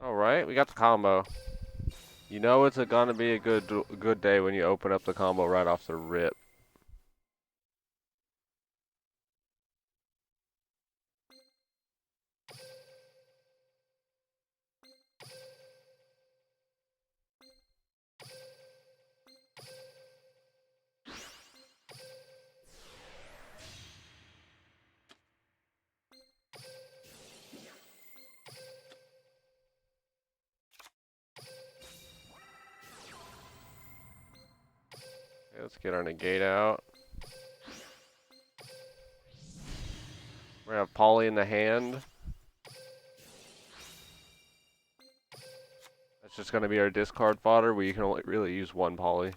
Alright, we got the combo. You know it's gonna be a good day when you open up the combo right off the rip. Okay, let's get our negate out. We're gonna have Polly in the hand. That's just gonna be our discard fodder where you can only really use one Polly.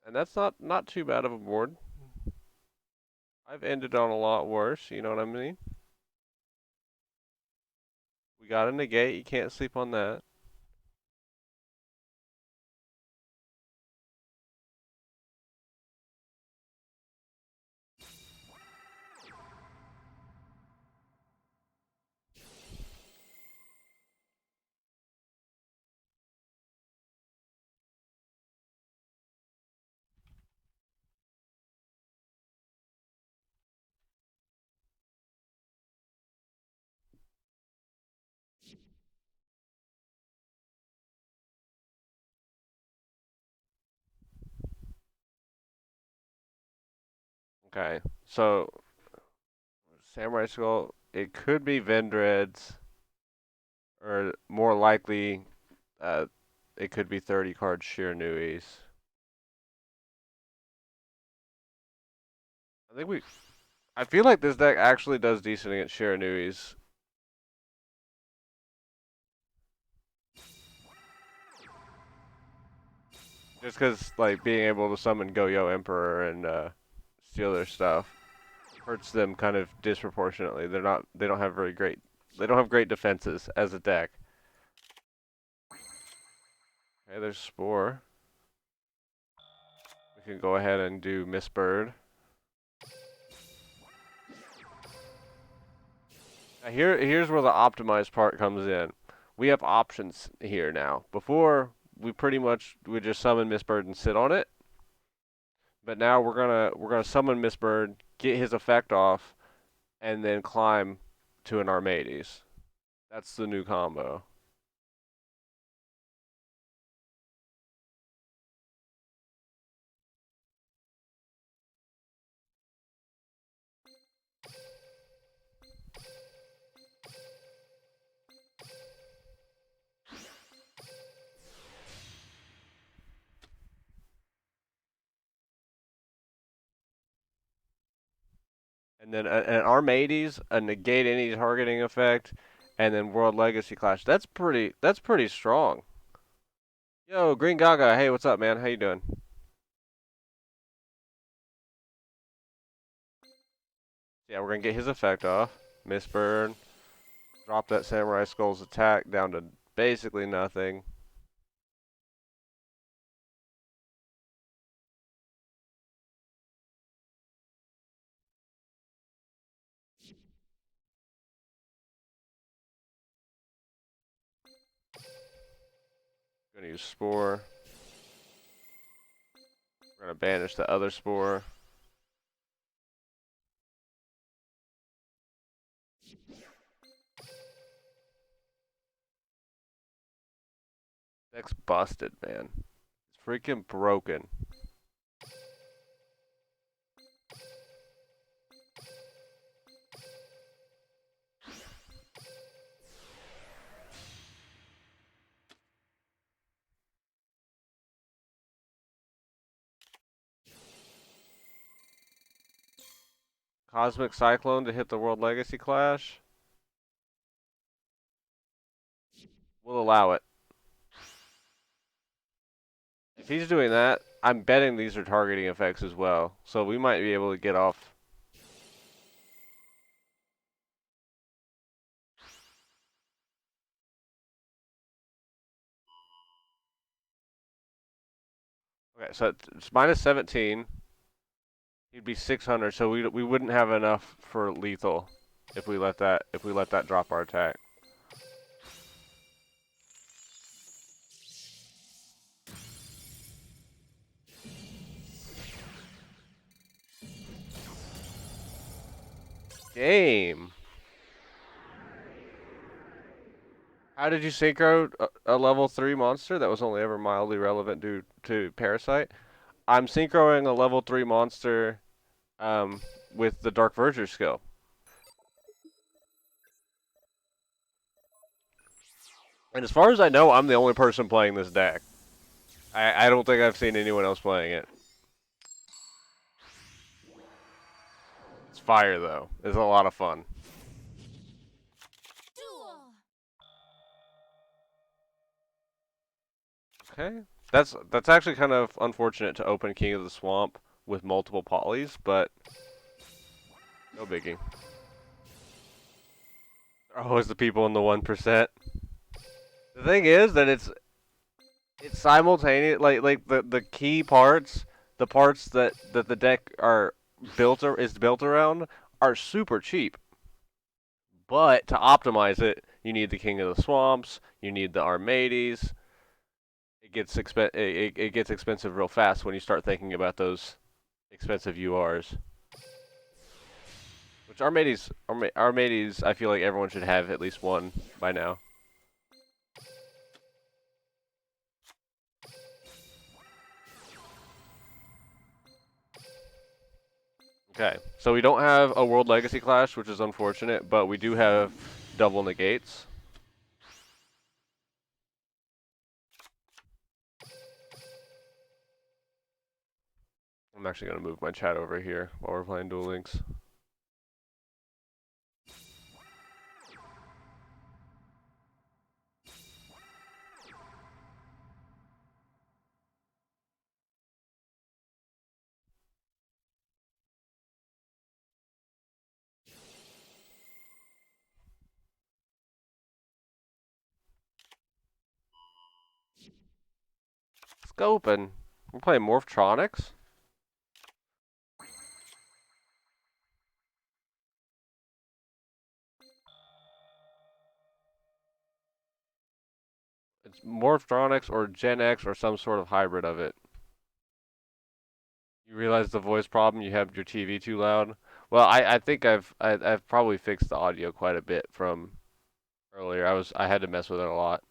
And that's not too bad of a board. I've ended on a lot worse, you know what I mean? We got a negate, you can't sleep on that. Okay, so Samurai Skull, it could be Vendreads, or more likely, uh, it could be 30 card Shiranuis. I think I feel like this deck actually does decent against Shiranuis. Just because, like, being able to summon Go-Yo Emperor and steal their stuff hurts them kind of disproportionately. They don't have they don't have great defenses as a deck. Okay, there's Spore. We can go ahead and do Miss Bird. Now here's where the optimized part comes in. We have options here now. Before, we pretty much would just summon Miss Bird and sit on it. But now we're gonna summon Miss Bird, get his effect off, and then climb to an Armades. That's the new combo. And then an Armades, a negate any targeting effect, and then World Legacy Clash. That's pretty strong. Yo, Green Gaga, hey, what's up, man? How you doing? Yeah, we're gonna get his effect off. Miss Bird. Drop that Samurai Skull's attack down to basically nothing. Gonna use Spore. We're gonna banish the other Spore. Deck's busted, man. It's freaking broken. Cosmic Cyclone to hit the World Legacy Clash. We'll allow it. If he's doing that, I'm betting these are targeting effects as well. So we might be able to get off. Okay, so it's minus 17. He'd be 600, so we wouldn't have enough for lethal. if we let that drop our attack. Game. How did you synchro a level 3 monster that was only ever mildly relevant due to Parasite? I'm synchroing a level 3 monster um, with the Dark Verger skill. And as far as I know, I'm the only person playing this deck. I don't think I've seen anyone else playing it. It's fire, though. It's a lot of fun. Okay. That's actually kind of unfortunate to open King of the Swamp with multiple polys, but no biggie. Always the people in the 1%. The thing is that it's simultaneous, like the key parts, the parts that the deck are is built around are super cheap. But to optimize it, you need the King of the Swamps, you need the Armades. It gets expensive real fast when you start thinking about those expensive URs. Which Armades, I feel like everyone should have at least one by now. Okay, so we don't have a World Legacy Clash, which is unfortunate, but we do have double negates. I'm actually going to move my chat over here while we're playing Duel Links. Scoping. We're playing Morphtronics. It's Morphtronics or Gen X or some sort of hybrid of it. You realize the voice problem? You have your TV too loud? Well, I think I've probably fixed the audio quite a bit from earlier. I had to mess with it a lot.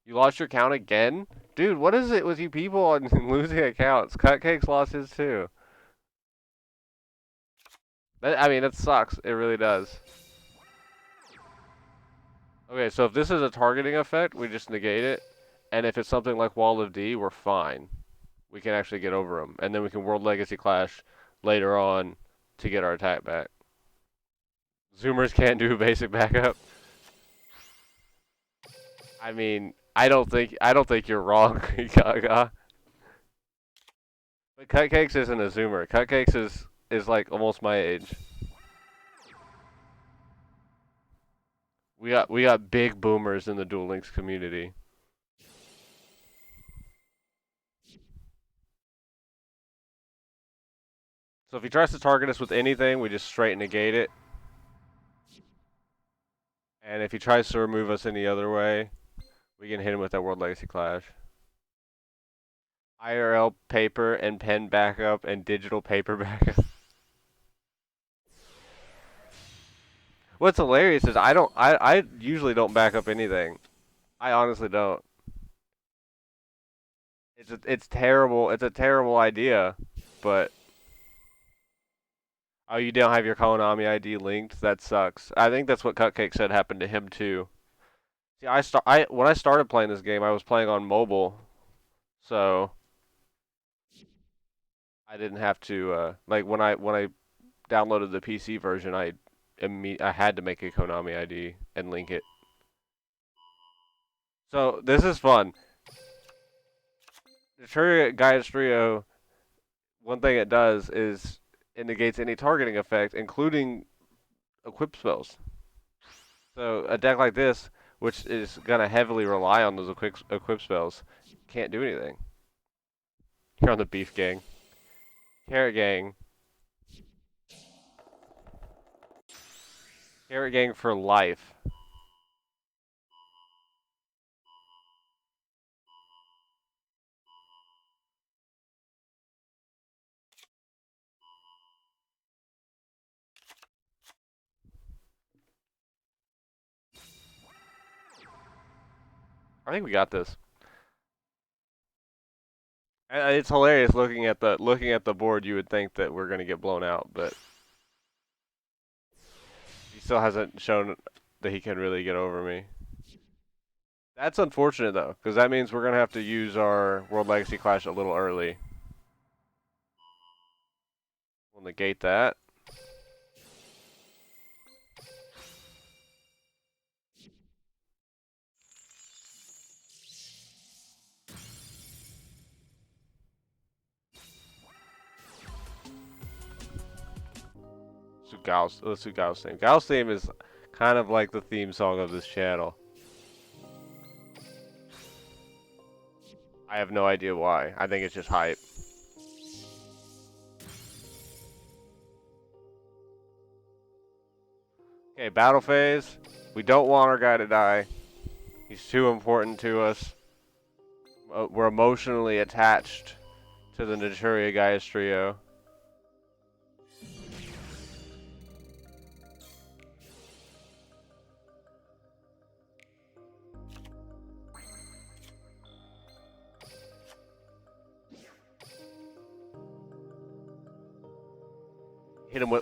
You lost your account again? Dude, what is it with you people and losing accounts? Cupcake's lost his too. I mean, it sucks. It really does. Okay, so if this is a targeting effect, we just negate it. And if it's something like Wall of D, we're fine. We can actually get over them. And then we can World Legacy Clash later on to get our attack back. Zoomers can't do basic backup. I mean, I don't think you're wrong, Gaga. But Cupcakes isn't a Zoomer. Cupcakes is like almost my age. We got big boomers in the Duel Links community. So if he tries to target us with anything, we just straight negate it. And if he tries to remove us any other way, we can hit him with that World Legacy Clash. IRL paper and pen backup and digital paper backup. What's hilarious is I usually don't back up anything. I honestly don't. It's terrible. It's a terrible idea, but oh, you don't have your Konami ID linked? That sucks. I think that's what Cupcake said happened to him too. See, when I started playing this game, I was playing on mobile, so I didn't have to like when I downloaded the PC version, I had to make a Konami ID and link it. So this is fun. The Trigger Gaia's Trio, one thing it does is it negates any targeting effect, including equip spells. So a deck like this, which is gonna heavily rely on those equip spells, can't do anything. You're on the beef gang. Carrot gang. Carrot Gang for life. I think we got this. It's hilarious looking at the board. You would think that we're gonna get blown out, but he still hasn't shown that he can really get over me. That's unfortunate though, because that means we're gonna have to use our World Legacy Clash a little early. We'll negate that. Let's do Gauss theme. Gauss theme is kind of like the theme song of this channel. I have no idea why. I think it's just hype. Okay, battle phase. We don't want our guy to die. He's too important to us. We're emotionally attached to the Naturia Gaius trio.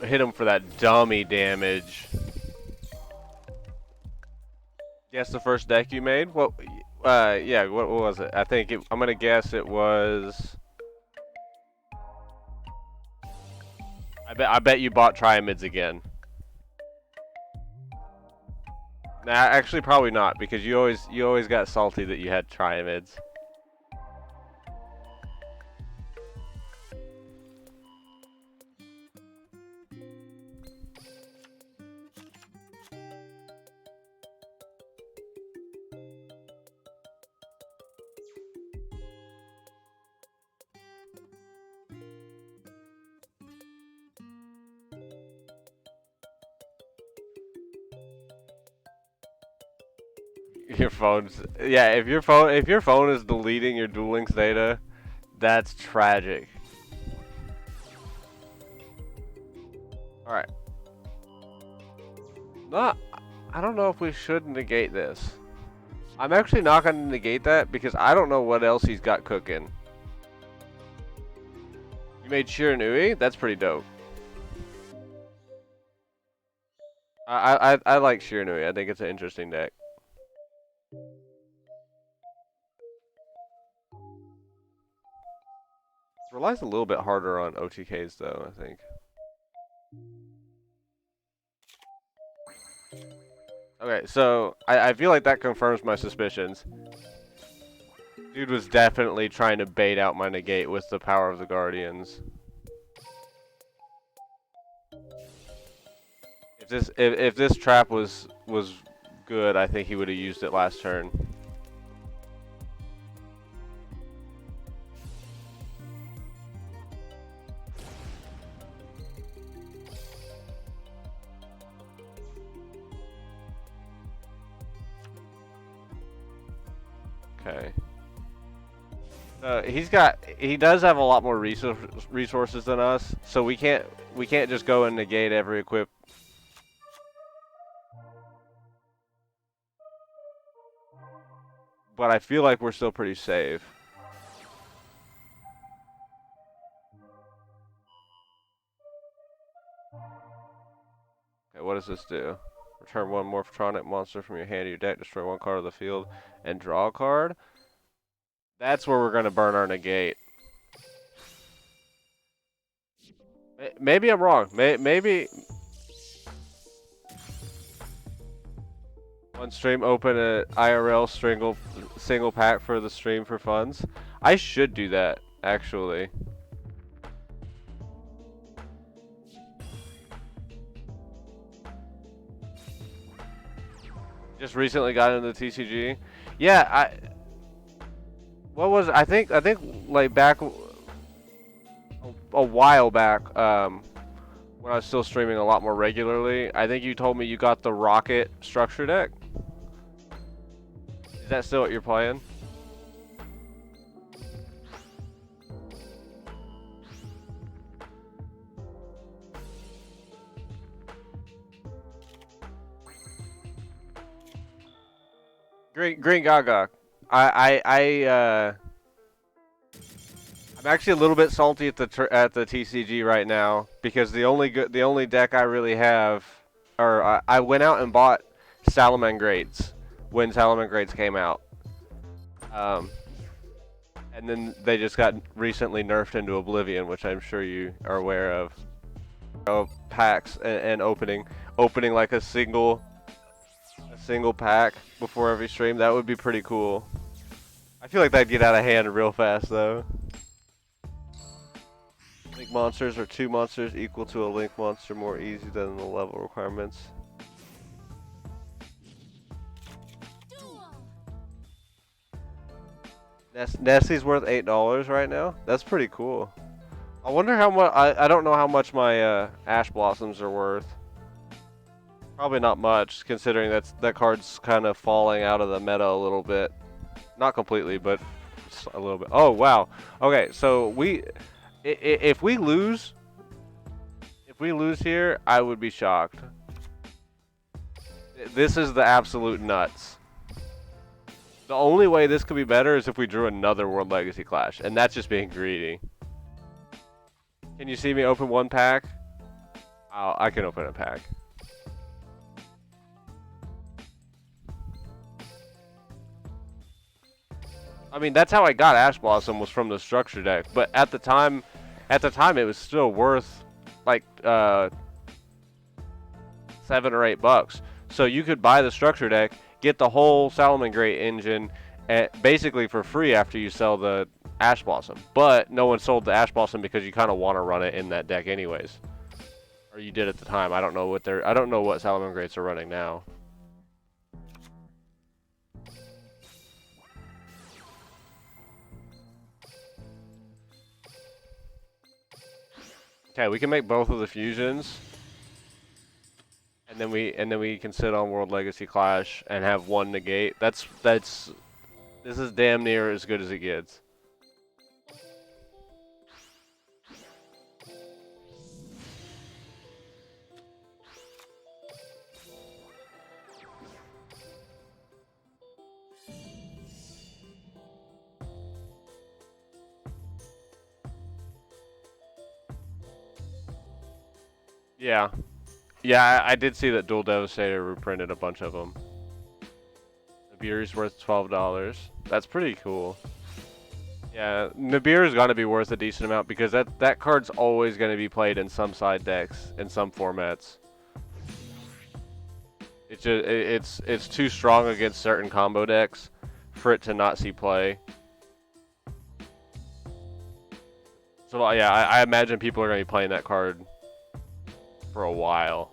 Hit him for that dummy damage. Guess the first deck you made? What? Yeah. What was it? I think I'm gonna guess it was. I bet you bought Triamids again. Nah, actually, probably not because you always got salty that you had Triamids. Your phone's yeah. If your phone is deleting your Duel Links data, that's tragic. All right. Not. I don't know if we should negate this. I'm actually not going to negate that because I don't know what else he's got cooking. You made Shiranui? That's pretty dope. I like Shiranui. I think it's an interesting deck. Relies a little bit harder on OTKs though, I think. Okay, so I feel like that confirms my suspicions. Dude was definitely trying to bait out my negate with the power of the Guardians. If this trap was good, I think he would have used it last turn. Okay. He does have a lot more resources than us, so we can't just go and negate every equip. But I feel like we're still pretty safe. Okay, what does this do? Return one Morphotronic monster from your hand to your deck, destroy one card of the field, and draw a card. That's where we're gonna burn our negate. Maybe I'm wrong. Maybe one stream open a IRL single pack for the stream for funds. I should do that actually. Just recently got into the TCG. Yeah, what was it? I think like back a while back, when I was still streaming a lot more regularly. I think you told me you got the Rocket structure deck. Is that still what you're playing? Green Gaga. I'm actually a little bit salty at the TCG right now because the only deck I really have, or I went out and bought Salamangreats when Salamangreats came out, um, and then they just got recently nerfed into Oblivion, which I'm sure you are aware of. Packs and opening like a single pack before every stream. That would be pretty cool. I feel like that'd get out of hand real fast though. Link monsters are 2 monsters equal to a link monster, more easy than the level requirements. Nessie's worth $8 right now. That's pretty cool. I wonder how much. I don't know how much my Ash Blossoms are worth. Probably not much, considering that card's kind of falling out of the meta a little bit. Not completely, but a little bit. Oh wow. Okay, so if we lose here, I would be shocked. This is the absolute nuts. The only way this could be better is if we drew another World Legacy Clash, and that's just being greedy. Can you see me open one pack? Oh, I can open a pack. I mean, that's how I got Ash Blossom, was from the structure deck. But at the time it was still worth like $7 or $8. So you could buy the structure deck, get the whole Salamangreat engine, basically for free after you sell the Ash Blossom. But no one sold the Ash Blossom because you kind of want to run it in that deck anyways, or you did at the time. I don't know what Salamangreats are running now. Okay, we can make both of the fusions, and then we can sit on World Legacy Clash and have one negate. This is damn near as good as it gets. Yeah. Yeah, I did see that Dual Devastator reprinted a bunch of them. Nibiru's worth $12. That's pretty cool. Yeah, Nibiru's got to be worth a decent amount because that card's always going to be played in some side decks, in some formats. It's too strong against certain combo decks for it to not see play. So yeah, I imagine people are going to be playing that card for a while.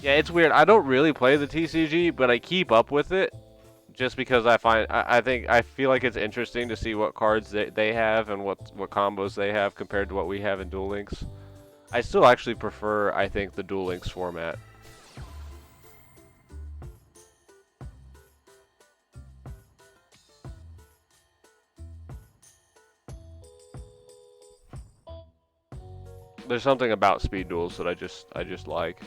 Yeah, it's weird. I don't really play the TCG, but I keep up with it just because I feel like it's interesting to see what cards they have and what combos they have compared to what we have in Duel Links. I still actually prefer, I think, the Duel Links format. There's something about speed duels that I just like.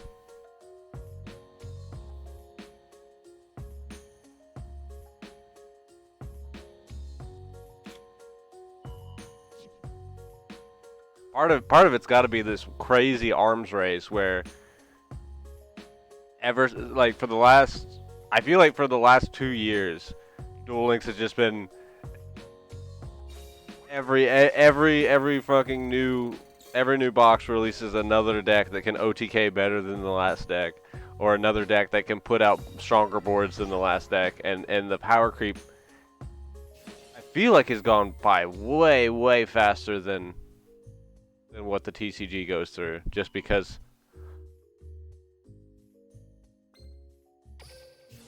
Part of it's got to be this crazy arms race where I feel like for the last 2 years, Duel Links has just been every fucking new box releases another deck that can OTK better than the last deck, or another deck that can put out stronger boards than the last deck, and the power creep I feel like has gone by way faster than what the TCG goes through, just because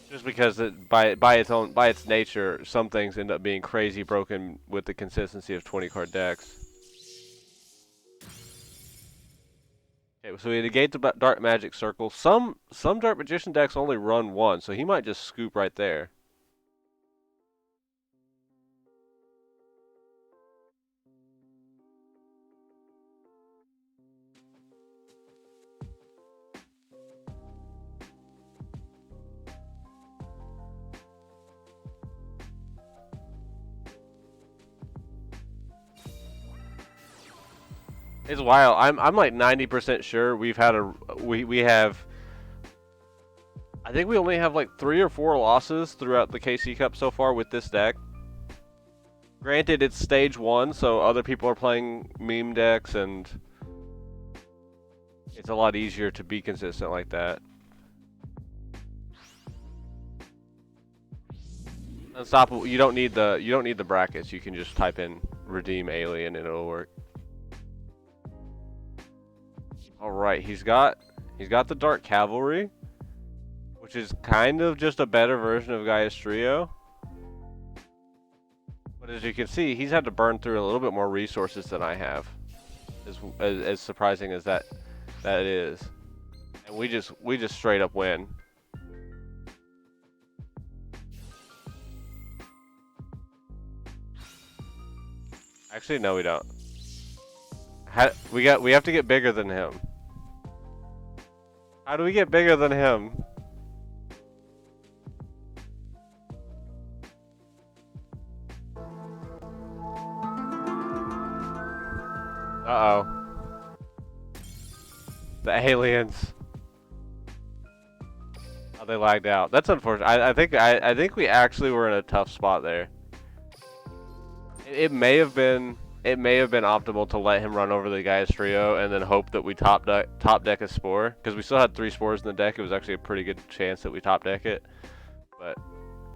Just because by its nature, some things end up being crazy broken with the consistency of 20 card decks. Okay, so we negate the dark magic circle. Some dark magician decks only run one, so he might just scoop right there. It's wild. I'm like 90% sure we have. I think we only have like 3 or 4 losses throughout the KC Cup so far with this deck. Granted, it's stage 1, so other people are playing meme decks, and it's a lot easier to be consistent like that. Unstoppable. You don't need the brackets. You can just type in redeem alien and it'll work. All right, he's got the Dark Cavalry, which is kind of just a better version of Gaia's Trio. But as you can see, he's had to burn through a little bit more resources than I have. As surprising as that is, and we just straight up win. Actually, no, we don't. We have to get bigger than him. How do we get bigger than him? Uh-oh. The aliens. Oh, they lagged out. That's unfortunate. I think we actually were in a tough spot there. It may have been optimal to let him run over the Gaia's Trio and then hope that we top deck a Spore, because we still had 3 Spores in the deck. It was actually a pretty good chance that we top deck it, but